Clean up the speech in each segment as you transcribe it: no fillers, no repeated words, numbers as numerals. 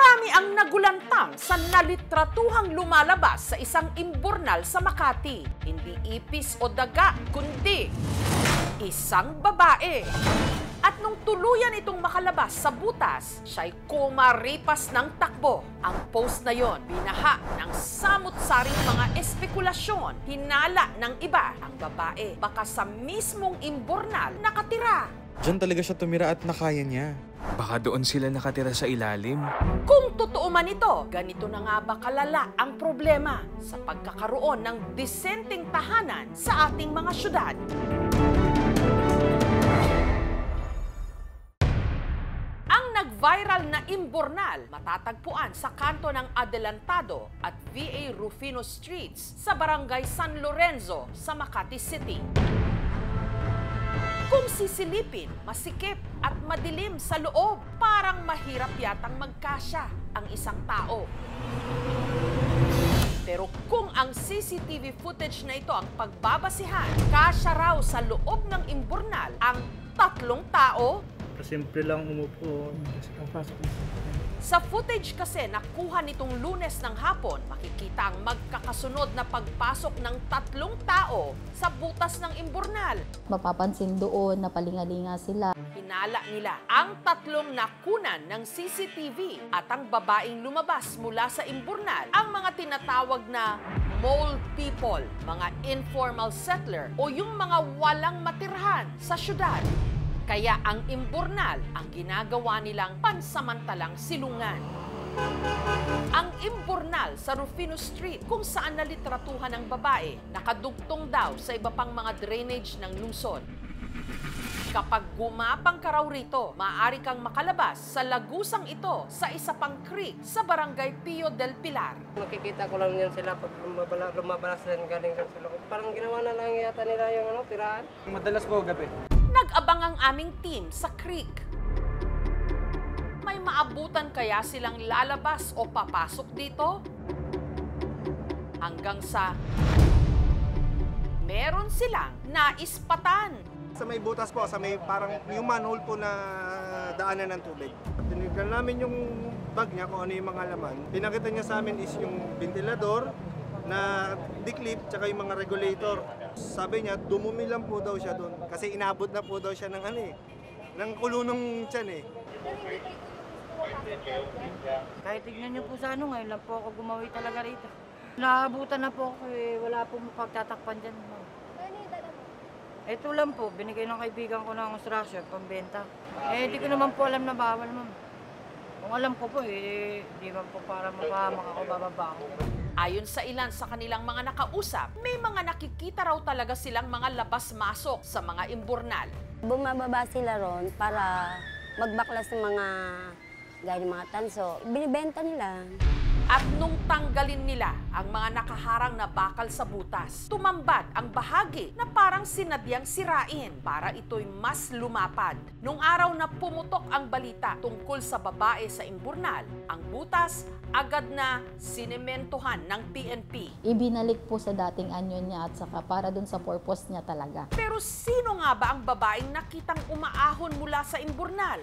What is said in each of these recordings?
Marami ang nagulantang sa nalitratuhang lumalabas sa isang imburnal sa Makati. Hindi ipis o daga, kundi isang babae. At nung tuluyan itong makalabas sa butas, siya'y kumaripas ng takbo. Ang post na yon, binaha ng samut-saring mga espekulasyon. Hinala ng iba, ang babae baka sa mismong imburnal nakatira. Diyan talaga siya tumira at nakaya niya. Baka doon sila nakatira sa ilalim. Kung totoo man ito, ganito na nga ba kalala ang problema sa pagkakaroon ng disenteng tahanan sa ating mga syudad? Ang nag-viral na imburnal matatagpuan sa kanto ng Adelantado at VA Rufino Streets sa Barangay San Lorenzo sa Makati City. Kung sisilipin, masikip at madilim sa loob, parang mahirap yatang magkasya ang isang tao. Pero kung ang CCTV footage na ito ang pagbabasihan, kasya raw sa loob ng imburnal ang 3 tao. Simple lang umupo. Sa footage kasi nakuha nitong Lunes ng hapon, makikita ang magkakasunod na pagpasok ng 3 tao sa butas ng imburnal. Mapapansin doon na palingalinga sila. Hinala nila ang 3 nakunan ng CCTV at ang babaeng lumabas mula sa imburnal, ang mga tinatawag na mole people, mga informal settler o yung mga walang matirhan sa syudad. Kaya ang imburnal ang ginagawa nilang pansamantalang silungan. Ang imburnal sa Rufino Street kung saan nalitratuhan ng babae, nakadugtong daw sa iba pang mga drainage ng lungsod. Kapag gumapang ka raw rito, maaari kang makalabas sa lagusang ito sa isa pang creek sa Barangay Pio del Pilar. Nakikita ko lang yan sila pag lumabalas din galing sa loob. Parang ginawa na lang yata nila yung tirahan. Madalas po gabi. Nag-abang ang aming team sa creek. May maabutan kaya silang lalabas o papasok dito? Hanggang sa meron silang naispatan. Sa may butas po, sa may parang yung manhole po na daanan ng tubig. Tinignan namin yung bag niya kung ano yung mga laman. Pinakita niya sa amin is yung ventilador na declip tsaka yung mga regulator. Sabi niya, dumumi lang po daw siya doon kasi inabot na po daw siya ng ng kulunong tiyan eh. Kahit tignan niyo po sa ngayon lang po ako gumawi talaga rito. Naabutan na po ako wala pong pagtatakpan dyan. Ito lang po, binigay ng kaibigan ko ng instruction, pambenta. Di ko naman po alam na bawal, ma'am. Kung alam ko po, di man po para mapahamak ako, bababa ako. Ayon sa ilan sa kanilang mga nakausap, may mga nakikita raw talaga silang mga labas-masok sa mga imburnal. Bumababa sila ron para magbaklas ng mga gaya ng mga tanso. Binibenta nila. At nung tanggalin nila ang mga nakaharang na bakal sa butas, tumambad ang bahagi na parang sinadyang sirain para ito'y mas lumapad. Nung araw na pumutok ang balita tungkol sa babae sa imburnal, ang butas agad na sinementohan ng PNP. Ibinalik po sa dating anyo niya at saka para dun sa purpose niya talaga. Pero sino nga ba ang babaeng nakitang umaahon mula sa imburnal?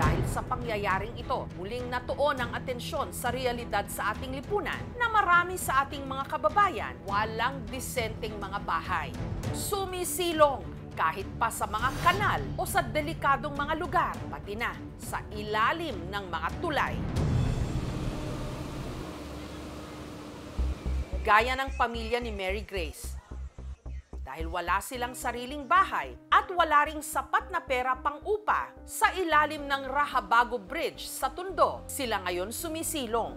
Dahil sa pangyayaring ito, muling natuon ang atensyon sa realidad sa ating lipunan na marami sa ating mga kababayan walang disenteng mga bahay. Sumisilong kahit pa sa mga kanal o sa delikadong mga lugar, pati na sa ilalim ng mga tulay. Gaya ng pamilya ni Mary Grace. Dahil wala silang sariling bahay at wala ring sapat na pera pang upa sa ilalim ng Rahabago Bridge sa Tondo, sila ngayon sumisilong.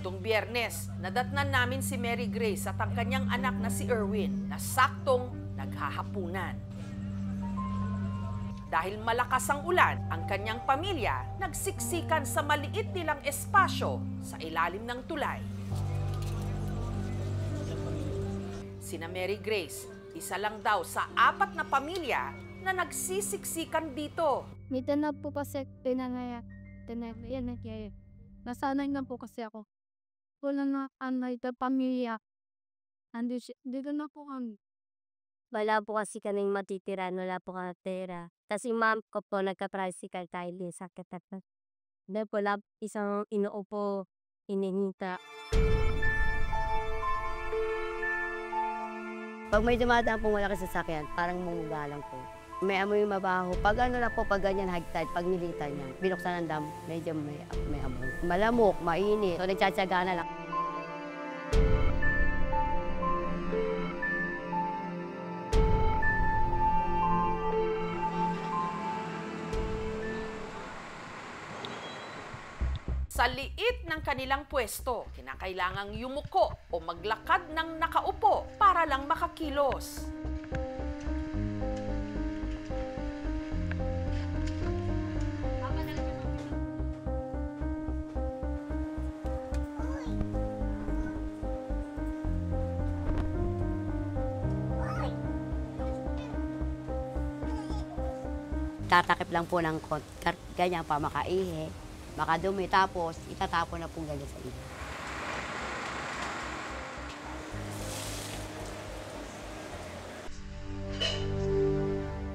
Itong Biyernes, nadatnan namin si Mary Grace at ang kanyang anak na si Erwin na saktong naghahapunan. Dahil malakas ang ulan, ang kanyang pamilya nagsiksikan sa maliit nilang espasyo sa ilalim ng tulay. Sina Mary Grace, isa lang daw sa 4 na pamilya na nagsisiksikan dito. May tanap po kasi tinanaya. Nasanay na po kasi ako. Wala na anay na pamilya. Dito na po kami. Wala po kasi kaming matitira, wala po kami pera. Tapos yung mom ko po, nagka-tricycle tayo din sa Katapat. Dahil po, isang inuupo, ininita. Pag may dumadaan pong malaki sasakyan, parang mumuga lang po. May amoy mabaho. Pag ano na po, pag ganyan hagtad, pag nilitan niya, binuksan ng dam, medyo may amoy. Malamok, mainit. So, nagtsatsaga na lang. Sa liit ng kanilang pwesto, kinakailangang yumuko o maglakad ng nakaupo para lang makakilos. Tatakip lang po ng ganyan pa makaihi, makadumi, tapos itatapon na po ganyan sa iba.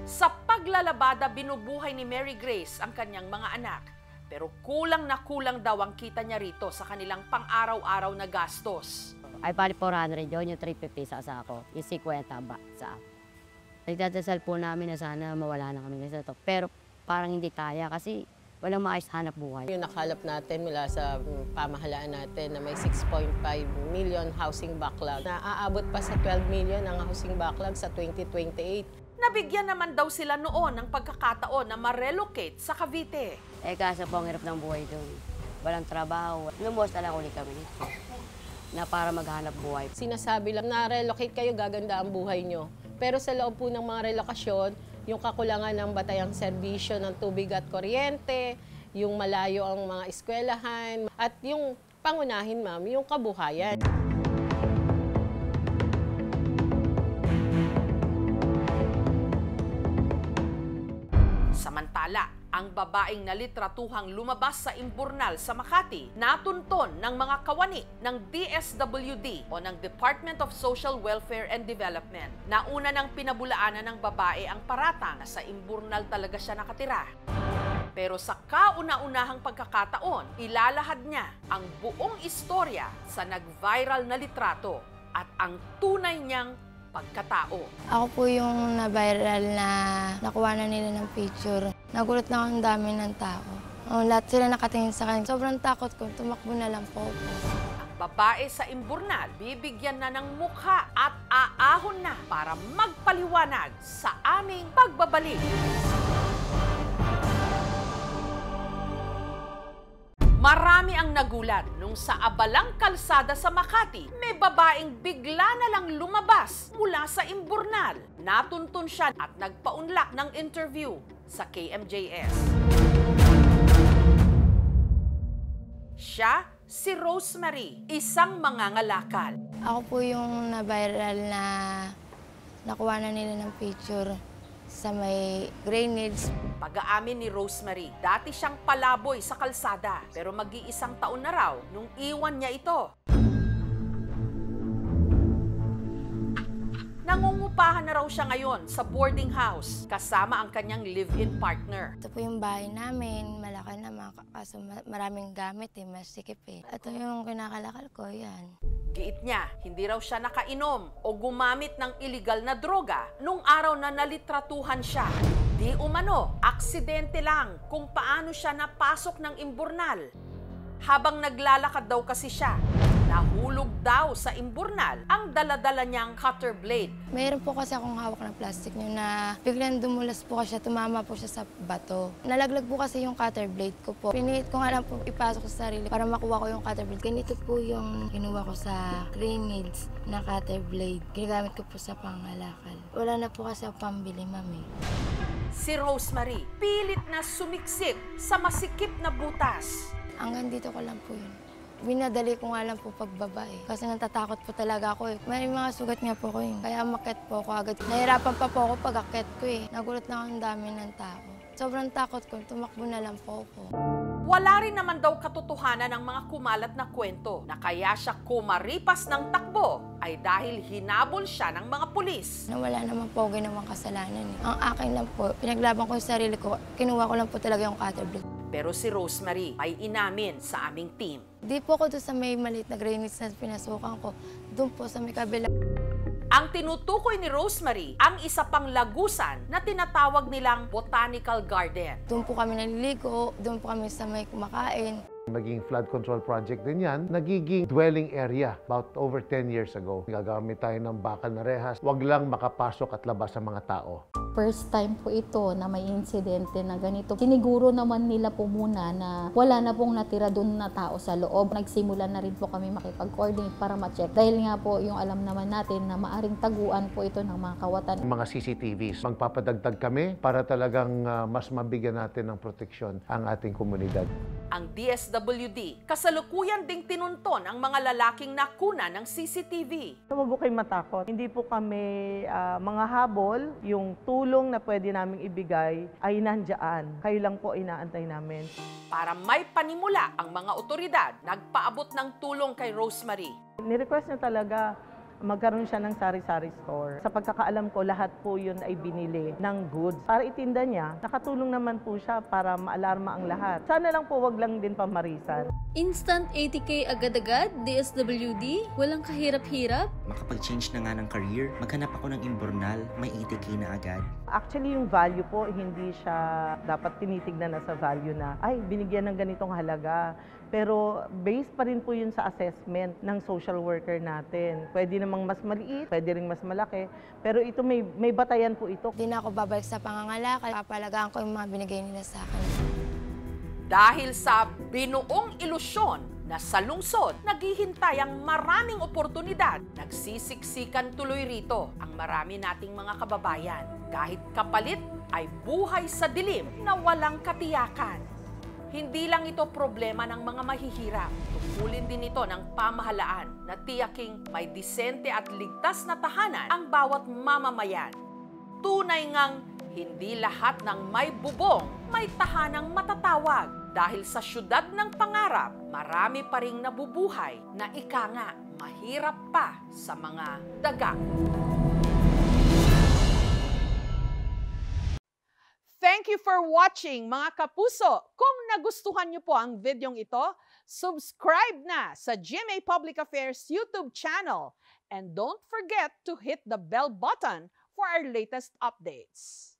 Sa paglalabada, binubuhay ni Mary Grace ang kanyang mga anak. Pero kulang na kulang daw ang kita niya rito sa kanilang pang-araw-araw na gastos. Ay bali 400 yun, yung 350 sa asa ko, yung 50 ba sa ako. Nagdadasal po namin na sana mawala na kami sa to. Pero parang hindi kaya kasi walang maayos hanap buhay. Yung nakalap natin mula sa pamahalaan natin na may 6.5 million housing backlog. Na aabot pa sa 12 million ang housing backlog sa 2028. Nabigyan naman daw sila noon ng pagkakataon na ma-relocate sa Cavite. Kaso po ang hirap ng buhay doon. Walang trabaho. Lumos na lang ulit kami na para maghanap buhay. Sinasabi lang na relocate kayo, gaganda ang buhay nyo. Pero sa loob po ng mga relokasyon, yung kakulangan ng batayang serbisyo ng tubig at kuryente, yung malayo ang mga eskwelahan, at yung pangunahin, ma'am, yung kabuhayan. Samantala, ang babaeng nalitratuhang lumabas sa imburnal sa Makati, natunton ng mga kawani ng DSWD o ng Department of Social Welfare and Development. Nauna nang pinabulaanan ng babae ang paratang na sa imburnal talaga siya nakatira. Pero sa kauna-unahang pagkakataon, ilalahad niya ang buong istorya sa nag-viral na litrato at ang tunay niyang pagkatao. Ako po yung na-viral na nakuha na nila ng picture. Nagulat na ang dami ng tao. Lahat sila nakatingin sa akin. Sobrang takot ko, tumakbo na lang po ako. Ang babae sa imburnal, bibigyan na ng mukha at aahon na para magpaliwanag sa aming pagbabalik. Marami ang nagulat nung sa abalang kalsada sa Makati, may babaeng bigla na lang lumabas mula sa imburnal. Natuntun siya at nagpaunlak ng interview sa KMJS. Siya si Rosemary, isang mangangalakal. Ako po yung na-viral na nakuha na nila ng picture sa may drainage. Pag-aamin ni Rosemary, dati siyang palaboy sa kalsada, pero mag-iisang taon na raw nung iwan niya ito. Nangungupahan na raw siya ngayon sa boarding house kasama ang kanyang live-in partner. Ito po yung bahay namin, malaki naman, kaso maraming gamit masikip Ito yung kinakalakal ko, yan. Giit niya, hindi raw siya nakainom o gumamit ng iligal na droga nung araw na nalitratuhan siya. Di umano, aksidente lang kung paano siya napasok ng imburnal. Habang naglalakad daw kasi siya, nahulog daw sa imburnal ang dala-dala niyang cutter blade. Mayroon po kasi akong hawak na plastic niyo na biglang dumulas po kasi tumama po siya sa bato. Nalaglag po kasi yung cutter blade ko po. Pinilit ko nga lang po ipasok sa sarili para makuha ko yung cutter blade. Ganito po yung kinuha ko sa grenades na cutter blade. Ginagamit ko po sa pangalakal. Wala na po kasi ako pambili, mami. Si Rosemary, pilit na sumiksik sa masikip na butas. Hanggang dito ko lang po yun. Binadali ko nga lang po pagbaba kasi natatakot po talaga ako May mga sugat nga po ko Kaya umakyat po ako agad. Nahirapan pa po ako pag akyat ko Nagulat na ang dami ng tao. Sobrang takot ko, tumakbo na lang po ako. Wala rin naman daw katotohanan ng mga kumalat na kwento na kaya siya kumaripas ng takbo ay dahil hinabol siya ng mga pulis. Wala naman po ginawang kasalanan. Ang akin lang po, pinaglaban ko yung sarili ko, kinuha ko lang po talaga yung cutter blade. Pero si Rosemary ay inamin sa aming team. Di po ako doon sa may maliit na drainage na pinasukan ko, doon po sa may kabila. Ang tinutukoy ni Rosemary ang isa pang lagusan na tinatawag nilang botanical garden. Doon po kami naliligo, doon po kami sa may kumakain. Maging flood control project din yan, nagiging dwelling area about over 10 years ago. Gagamit tayo ng bakal na rehas, wag lang makapasok at labas ang mga tao. First time po ito na may insidente na ganito. Siniguro naman nila po muna na wala na pong natira doon na tao sa loob. Nagsimula na rin po kami makipag-coordinate para ma-check. Dahil nga po yung alam naman natin na maaring taguan po ito ng mga kawatan. Mga CCTVs, magpapadagdag kami para talagang mas mabigyan natin ng proteksyon ang ating komunidad. Ang DSWD, kasalukuyan ding tinunton ang mga lalaking nakuna ng CCTV. Huwag po kayong matakot. Hindi po kami mga habol. Yung tulong na pwede naming ibigay ay nandiyan. Kayo lang po inaantay namin. Para may panimula ang mga otoridad, nagpaabot ng tulong kay Rosemary. Ni-request niya talaga magkaroon siya ng sari-sari store. Sa pagkakaalam ko, lahat po yun ay binili ng goods. Para itinda niya, nakatulong naman po siya para maalarma ang lahat. Sana lang po wag lang din pamarisan. Instant 80K agad-agad, DSWD, walang kahirap-hirap. Makapag-change na nga ng career, maghanap ako ng imbornal, may 80K na agad. Actually, yung value po, hindi siya dapat tinitignan na sa value na, ay, binigyan ng ganitong halaga. Pero based pa rin po yun sa assessment ng social worker natin. Pwede namang mas maliit, pwede rin mas malaki. Pero ito may batayan po ito. Hindi na ako babalik sa pangangalakal. Papalagaan ko yung mga binigay nila sa akin. Dahil sa binuong ilusyon na sa lungsod, naghihintay ang maraming oportunidad. Nagsisiksikan tuloy rito ang marami nating mga kababayan. Kahit kapalit ay buhay sa dilim na walang katiyakan. Hindi lang ito problema ng mga mahihirap. Tungkulin din ito ng pamahalaan na tiyaking may disente at ligtas na tahanan ang bawat mamamayan. Tunay ngang hindi lahat ng may bubong may tahanang matatawag. Dahil sa syudad ng pangarap, marami pa ring nabubuhay na ika nga mahirap pa sa mga daga. Thank you for watching, mga kapuso. Kung nagustuhan niyo po ang videong ito, subscribe na sa GMA Public Affairs YouTube channel. And don't forget to hit the bell button for our latest updates.